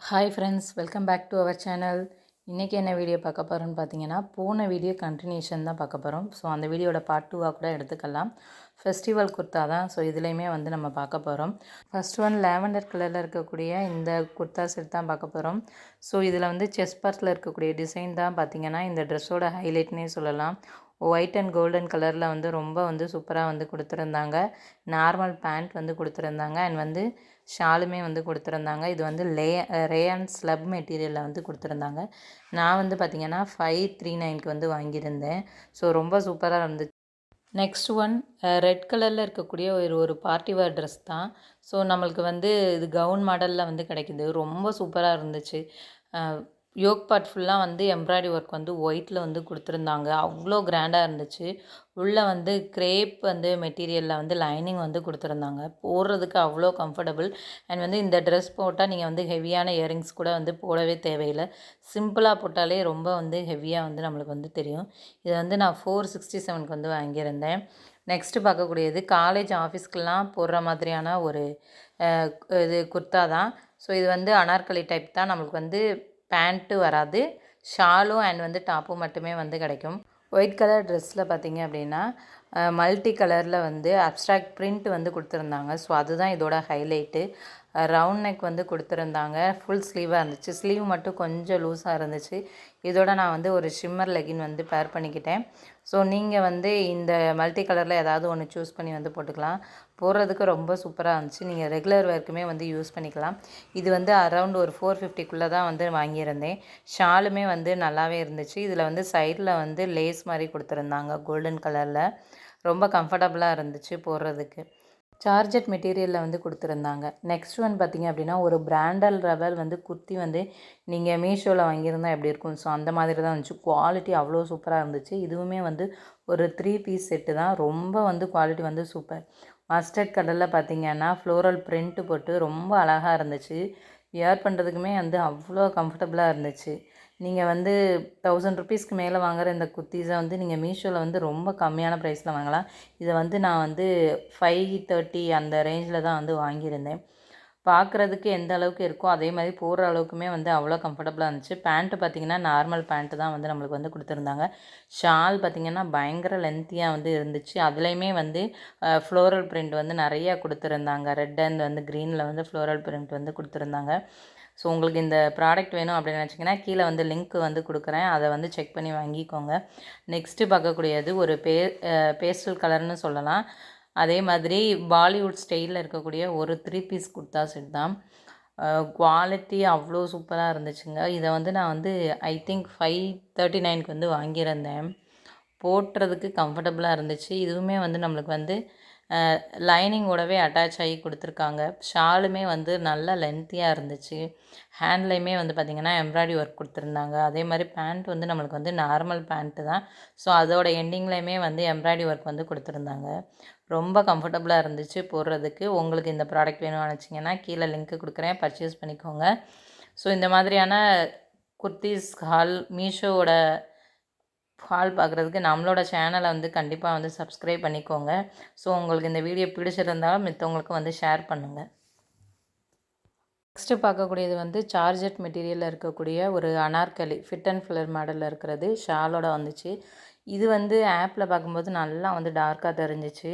Hi friends, welcome back to our channel. இன்றைக்கி என்ன video பார்க்க போகிறோன்னு பார்த்தீங்கன்னா, போன வீடியோ கண்டினியூஷன் தான் பார்க்க போகிறோம். ஸோ அந்த வீடியோட பார்ட் 2 கூட எடுத்துக்கலாம். ஃபெஸ்டிவல் குர்த்தா தான். ஸோ இதுலேயுமே நம்ம பார்க்க போகிறோம். ஃபர்ஸ்ட் ஒன் லாவெண்டர் கலரில் இருக்கக்கூடிய இந்த குர்த்தா செட் தான் பார்க்க போகிறோம். ஸோ இதில் செஸ்ட் பார்ட்டில் இருக்கக்கூடிய டிசைன் தான் பார்த்திங்கன்னா இந்த ட்ரெஸ்ஸோட ஹைலைட்னே சொல்லலாம். ஒயிட் அண்ட் கோல்டன் கலரில் ரொம்ப சூப்பராக கொடுத்துருந்தாங்க. நார்மல் பேண்ட் கொடுத்துருந்தாங்க. அண்ட் ஷாலுமே கொடுத்துருந்தாங்க. இது ரேயான் ஸ்லப் மெட்டீரியலில் கொடுத்துருந்தாங்க. நான் பார்த்திங்கன்னா 539க்கு வாங்கியிருந்தேன். ஸோ ரொம்ப சூப்பராக இருந்துச்சு. நெக்ஸ்ட் ஒன் ரெட் கலரில் இருக்கக்கூடிய ஒரு பார்ட்டி வேர் ட்ரெஸ் தான். ஸோ நம்மளுக்கு இது கவுன் மாடலில் கிடைக்குது. ரொம்ப சூப்பராக இருந்துச்சு. யோக் பார்ட் ஃபுல்லாக எம்ப்ராய்டரி ஒர்க் ஒயிட்டில் கொடுத்துருந்தாங்க. அவ்வளோ கிராண்டாக இருந்துச்சு. உள்ளே கிரேப் மெட்டீரியலில் லைனிங் கொடுத்துருந்தாங்க. போடுறதுக்கு அவ்வளோ கம்ஃபர்டபுள். அண்ட் இந்த ட்ரெஸ் போட்டால் நீங்கள் ஹெவியான இயரிங்ஸ் கூட போடவே தேவையில்லை. சிம்பிளாக போட்டாலே ரொம்ப ஹெவியாக நம்மளுக்கு தெரியும். இதை நான் 467க்கு வாங்கியிருந்தேன். நெக்ஸ்ட்டு பார்க்கக்கூடியது காலேஜ் ஆஃபீஸ்க்கெலாம் போடுற மாதிரியான ஒரு இது குர்த்தா தான். ஸோ இது அனார்கலி டைப் தான். நம்மளுக்கு பேண்ட்டு வராது. ஷாலும் அண்ட் டாப்பும் மட்டுமே கிடைக்கும். ஒயிட் கலர் ட்ரெஸ்ஸில் பார்த்திங்க அப்படின்னா மல்டி கலரில் அப்ஸ்ட்ராக்ட் பிரிண்ட் கொடுத்துருந்தாங்க. ஸோ அதுதான் இதோட ஹைலைட்டு. ரவுண்ட் நெக் கொடுத்துருந்தாங்க. ஃபுல் ஸ்லீவாக இருந்துச்சு. ஸ்லீவ் மட்டும் கொஞ்சம் லூஸாக இருந்துச்சு. இதோட நான் ஒரு ஷிம்மர் லெகின் பேர் பண்ணிக்கிட்டேன். ஸோ நீங்கள் இந்த மல்டி கலரில் ஏதாவது ஒன்று சூஸ் பண்ணி போட்டுக்கலாம். போடுறதுக்கு ரொம்ப சூப்பராக இருந்துச்சு. நீங்கள் ரெகுலர் வேர்க்குமே யூஸ் பண்ணிக்கலாம். இது அரவுண்ட் ஒரு 450க்குள்ளே தான் வாங்கியிருந்தேன். ஷாலுமே நல்லாவே இருந்துச்சு. இதில் சைடில் லேஸ் மாதிரி கொடுத்துருந்தாங்க கோல்டன் கலரில். ரொம்ப கம்ஃபர்டபுளாக இருந்துச்சு போடுறதுக்கு. சார்ஜட் மெட்டீரியலில் கொடுத்துருந்தாங்க. நெக்ஸ்ட் ஒன் பார்த்திங்க அப்படின்னா ஒரு பிராண்டல் ரவல் குர்த்தி நீங்கள் மீஷோவில் வாங்கியிருந்தால் எப்படி இருக்கும். ஸோ அந்த மாதிரி தான் இருந்துச்சு. குவாலிட்டி அவ்வளோ சூப்பராக இருந்துச்சு. இதுவுமே ஒரு 3 பீஸ் செட்டு தான். ரொம்ப குவாலிட்டி சூப்பர். மஸ்டர்ட் கலரில் பார்த்திங்கன்னா ஃப்ளோரல் பிரிண்ட்டு போட்டு ரொம்ப அழகாக இருந்துச்சு. வியர் பண்ணுறதுக்குமே அவ்வளோ கம்ஃபர்டபுளாக இருந்துச்சு. நீங்கள் 1000 ருபீஸ்க்கு மேலே வாங்குகிற இந்த குர்த்தீஸை நீங்கள் மீஷோவில் ரொம்ப கம்மியான ப்ரைஸில் வாங்கலாம். இதை நான் 530 அந்த ரேஞ்சில் தான் வாங்கியிருந்தேன். பார்க்குறதுக்கு எந்த அளவுக்கு இருக்கோ அதே மாதிரி போடுற அளவுக்குமே அவ்வளோ கம்ஃபர்டபுளாக இருந்துச்சு. பேண்ட்டு பார்த்திங்கன்னா நார்மல் பேண்ட்டு தான் நம்மளுக்கு கொடுத்துருந்தாங்க. ஷால் பார்த்திங்கன்னா பயங்கர லென்த்தியாக இருந்துச்சு. அதுலேயுமே ஃப்ளோரல் பிரிண்ட் நிறையா கொடுத்துருந்தாங்க. ரெட் அண்ட் க்ரீனில் ஃப்ளோரல் பிரிண்ட் கொடுத்துருந்தாங்க. ஸோ உங்களுக்கு இந்த ப்ராடக்ட் வேணும் அப்படின்னு நினச்சிங்கன்னா கீழே லிங்க் கொடுக்குறேன். அதை செக் பண்ணி வாங்கிக்கோங்க. நெக்ஸ்ட்டு பார்க்கக்கூடியது ஒரு பேஸ்டல் கலர்னு சொல்லலாம். அதே மாதிரி பாலிவுட் ஸ்டைலில் இருக்கக்கூடிய ஒரு 3 பீஸ் குர்த்தா செட் தான். குவாலிட்டி அவ்வளோ சூப்பராக இருந்துச்சுங்க. இதை நான் ஐ திங்க் 539க்கு வாங்கியிருந்தேன். போட்டுறதுக்கு கம்ஃபர்டபுளாக இருந்துச்சு. இதுவுமே நம்மளுக்கு லைனிங்கோடவே அட்டாச் ஆகி கொடுத்துருக்காங்க. ஷாலுமே நல்லா லென்த்தியாக இருந்துச்சு. ஹேண்ட்லேயுமே பார்த்திங்கன்னா எம்ப்ராய்டரி ஒர்க் கொடுத்துருந்தாங்க. அதே மாதிரி பேண்ட் நம்மளுக்கு நார்மல் பேண்ட்டு தான். ஸோ அதோட எண்டிங்லேயுமே எம்ப்ராய்டரி ஒர்க் கொடுத்துருந்தாங்க. ரொம்ப கம்ஃபர்டபுளாக இருந்துச்சு போடுறதுக்கு. உங்களுக்கு இந்த ப்ராடக்ட் வேணும்னு நினச்சிங்கன்னா கீழே லிங்க்கு கொடுக்குறேன், பர்ச்சேஸ் பண்ணிக்கோங்க. ஸோ இந்த மாதிரியான குர்த்திஸ் ஹால் மீஷோவோட ஹால் பார்க்குறதுக்கு நம்மளோட சேனலை கண்டிப்பாக சப்ஸ்கிரைப் பண்ணிக்கோங்க. ஸோ உங்களுக்கு இந்த வீடியோ பிடிச்சிருந்தாலும் மித்தவங்களுக்கு ஷேர் பண்ணுங்கள். நெக்ஸ்ட்டு பார்க்கக்கூடியது சார்ஜட் மெட்டீரியலில் இருக்கக்கூடிய ஒரு அனார்கலி ஃபிட் அண்ட் ஃபிளர் மாடலில் இருக்கிறது. ஷாலோட வந்துச்சு. இது ஆப்பில் பார்க்கும்போது நல்லா டார்க்காக தெரிஞ்சிச்சு.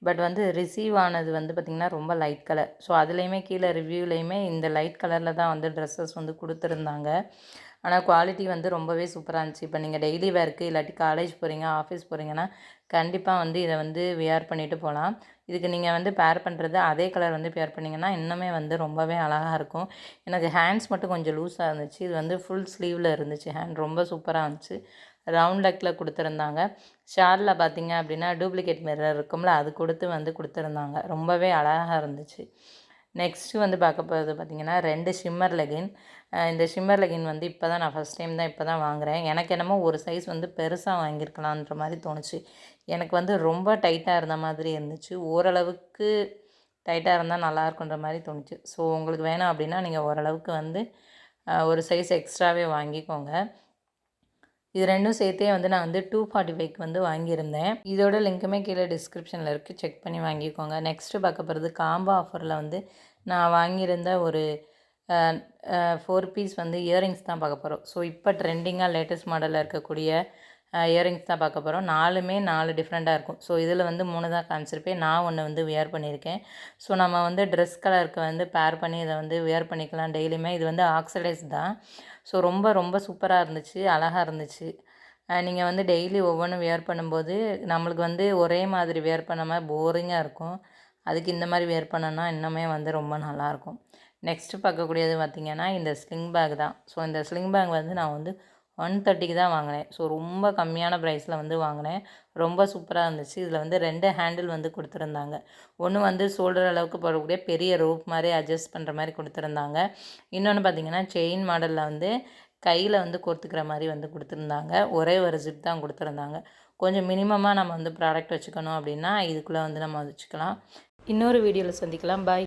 பட் ரிசீவ் ஆனது பார்த்திங்கன்னா ரொம்ப லைட் கலர். ஸோ அதுலேயுமே கீழே ரிவ்யூலேயுமே இந்த லைட் கலரில் தான் ட்ரெஸ்ஸஸ் கொடுத்துருந்தாங்க. ஆனால் குவாலிட்டி ரொம்பவே சூப்பராக இருந்துச்சு. இப்போ நீங்கள் டெய்லி வேர்க்கு இல்லாட்டி காலேஜ் போகிறீங்க, ஆஃபீஸ் போகிறீங்கன்னா கண்டிப்பாக இதை வியர் பண்ணிவிட்டு போகலாம். இதுக்கு நீங்கள் பேர் பண்ணுறது அதே கலர் பேர் பண்ணிங்கன்னா இன்னுமே ரொம்பவே அழகாக இருக்கும். எனக்கு ஹேண்ட்ஸ் மட்டும் கொஞ்சம் லூஸாக இருந்துச்சு. இது ஃபுல் ஸ்லீவில் இருந்துச்சு. ஹேண்ட் ரொம்ப சூப்பராக இருந்துச்சு. ரவுண்ட் லெக்கில் கொடுத்துருந்தாங்க. ஷாலில் பார்த்திங்க அப்படின்னா டூப்ளிகேட் மிரர் இருக்கும்ல, அது கொடுத்துருந்தாங்க. ரொம்பவே அழகாக இருந்துச்சு. நெக்ஸ்ட்டு பார்க்க போகிறது பார்த்திங்கன்னா 2 ஷிம்மர் லெகின். இந்த ஷிம்மர் லெகின் இப்போ தான் நான் ஃபஸ்ட் டைம் தான் இப்போ தான் வாங்குகிறேன். எனக்கு என்னமோ ஒரு சைஸ் பெருசாக வாங்கியிருக்கலான்ற மாதிரி தோணுச்சு. எனக்கு ரொம்ப டைட்டாக இருந்த மாதிரி இருந்துச்சு. ஓரளவுக்கு டைட்டாக இருந்தால் நல்லாயிருக்குன்ற மாதிரி தோணுச்சு. ஸோ உங்களுக்கு வேணும் அப்படின்னா நீங்கள் ஓரளவுக்கு ஒரு சைஸ் எக்ஸ்ட்ராவே வாங்கிக்கோங்க. இது ரெண்டும் சேர்த்தே நான் 245க்கு வாங்கியிருந்தேன். இதோட லிங்க்குமே கீழே டிஸ்கிரிப்ஷனில் இருக்குது, செக் பண்ணி வாங்கிக்கோங்க. நெக்ஸ்ட்டு பார்க்க போகிறது காம்போ ஆஃபரில் நான் வாங்கியிருந்த ஒரு 4 பீஸ் வந்து இயரிங்ஸ் தான் பார்க்க போகிறோம். ஸோ இப்போ ட்ரெண்டிங்காக லேட்டஸ்ட் மாடலில் இருக்கக்கூடிய இயரிங்ஸ் தான் பார்க்க போகிறோம். 4மே 4 டிஃப்ரெண்ட்டாக இருக்கும். ஸோ இதில் வந்து 3 தான் காமிச்சிருப்பேன். நான் ஒன்று வந்து வியர் பண்ணியிருக்கேன். ஸோ நம்ம வந்து ட்ரெஸ் கலருக்கு வந்து பேர் பண்ணி இதை வந்து வியர் பண்ணிக்கலாம் டெய்லியுமே. இது வந்து ஆக்சடைஸ் தான். ஸோ ரொம்ப ரொம்ப சூப்பராக இருந்துச்சு, அழகாக இருந்துச்சு. நீங்கள் வந்து டெய்லி ஒவ்வொன்றும் வியர் பண்ணும்போது நம்மளுக்கு வந்து ஒரே மாதிரி வியர் பண்ணாமல் போரிங்காக இருக்கும். அதுக்கு இந்த மாதிரி வியர் பண்ணோன்னா இன்னுமே வந்து ரொம்ப நல்லாயிருக்கும். நெக்ஸ்ட்டு பார்க்கக்கூடியது பார்த்திங்கன்னா இந்த ஸ்லிங் பேக் தான். ஸோ இந்த ஸ்லிங் பேக் வந்து நான் வந்து 130க்கு தான் வாங்கினேன். ஸோ ரொம்ப கம்மியான ப்ரைஸில் வந்து வாங்கினேன். ரொம்ப சூப்பராக இருந்துச்சு. இதில் வந்து 2 ஹேண்டில் வந்து கொடுத்துருந்தாங்க. ஒன்று வந்து ஷோல்டர் அளவுக்கு போடக்கூடிய பெரிய ரோப் மாதிரி அட்ஜஸ்ட் பண்ணுற மாதிரி கொடுத்துருந்தாங்க. இன்னொன்று பார்த்திங்கன்னா செயின் மாடலில் வந்து கையில் வந்து கோர்த்துக்கிற மாதிரி வந்து கொடுத்துருந்தாங்க. ஒரே ஒரு ஜிப் தான் கொடுத்துருந்தாங்க. கொஞ்சம் மினிமமாக நம்ம வந்து ப்ராடக்ட் வச்சுக்கணும் அப்படின்னா இதுக்குள்ளே வந்து நம்ம வச்சுக்கலாம். இன்னொரு வீடியோவில் சந்திக்கலாம். பாய்.